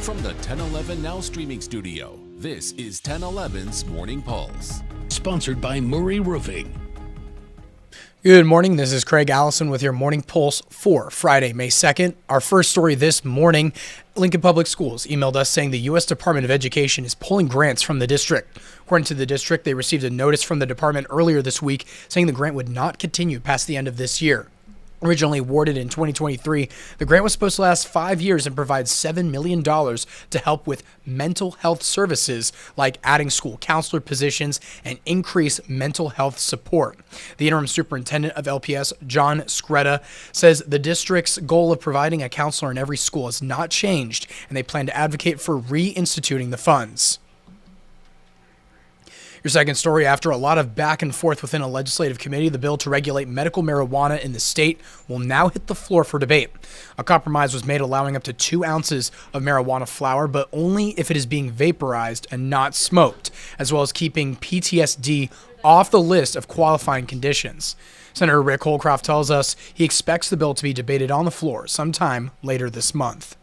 From the 1011 Now streaming studio, this is 1011's Morning Pulse. Sponsored by Murray Roofing. Good morning. This is Craig Allison with your Morning Pulse for Friday, May 2nd. Our first story this morning, Lincoln Public Schools emailed us saying the U.S. Department of Education is pulling grants from the district. According to the district, they received a notice from the department earlier this week saying the grant would not continue past the end of this year. Originally awarded in 2023, the grant was supposed to last 5 years and provide $7 million to help with mental health services like adding school counselor positions and increase mental health support. The interim superintendent of LPS, John Scretta, says the district's goal of providing a counselor in every school has not changed, and they plan to advocate for reinstituting the funds. Your second story, after a lot of back and forth within a legislative committee, the bill to regulate medical marijuana in the state will now hit the floor for debate. A compromise was made allowing up to 2 ounces of marijuana flower, but only if it is being vaporized and not smoked, as well as keeping PTSD off the list of qualifying conditions. Senator Rick Holcroft tells us he expects the bill to be debated on the floor sometime later this month.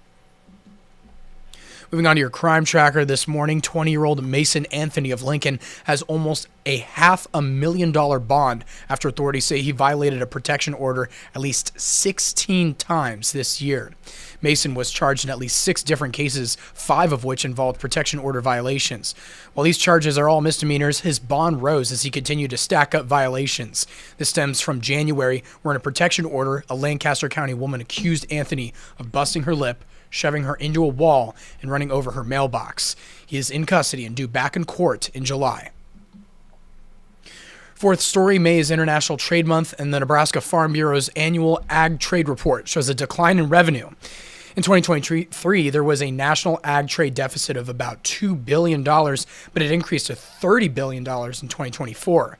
Moving on to your crime tracker this morning, 20-year-old Mason Anthony of Lincoln has almost a $500,000 bond after authorities say he violated a protection order at least 16 times this year. Mason was charged in at least 6 different cases, 5 of which involved protection order violations. While these charges are all misdemeanors, his bond rose as he continued to stack up violations. This stems from January, where in a protection order, a Lancaster County woman accused Anthony of busting her lip, shoving her into a wall, and running over her mailbox. He is in custody and due back in court in July. Fourth story, May is International Trade Month, and the Nebraska Farm Bureau's annual Ag Trade Report shows a decline in revenue. In 2023, there was a national ag trade deficit of about $2 billion, but it increased to $30 billion in 2024.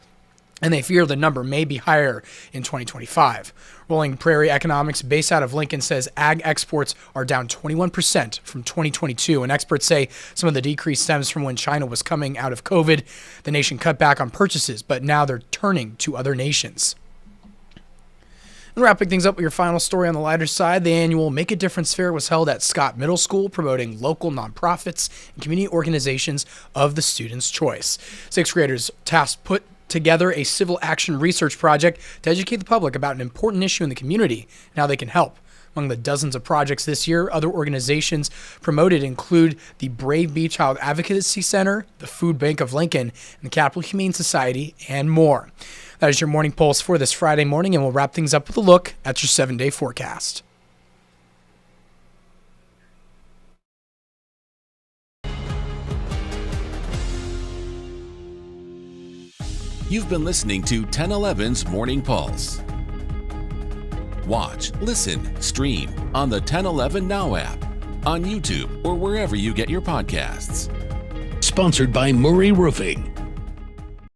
And they fear the number may be higher in 2025. Rolling Prairie Economics, based out of Lincoln, says ag exports are down 21% from 2022, and experts say some of the decrease stems from when China was coming out of COVID. The nation cut back on purchases, but now they're turning to other nations. And wrapping things up with your final story on the lighter side, the annual Make a Difference Fair was held at Scott Middle School, promoting local nonprofits and community organizations of the student's choice. 6th graders tasked put together a civil action research project to educate the public about an important issue in the community and how they can help. Among the dozens of projects this year, other organizations promoted include the Brave Bee Child Advocacy Center, the Food Bank of Lincoln, and the Capital Humane Society, and more. That is your Morning Pulse for this Friday morning, and we'll wrap things up with a look at your 7-day forecast. You've been listening to 1011's Morning Pulse. Watch, listen, stream on the 1011 Now app, on YouTube, or wherever you get your podcasts. Sponsored by Murray Roofing.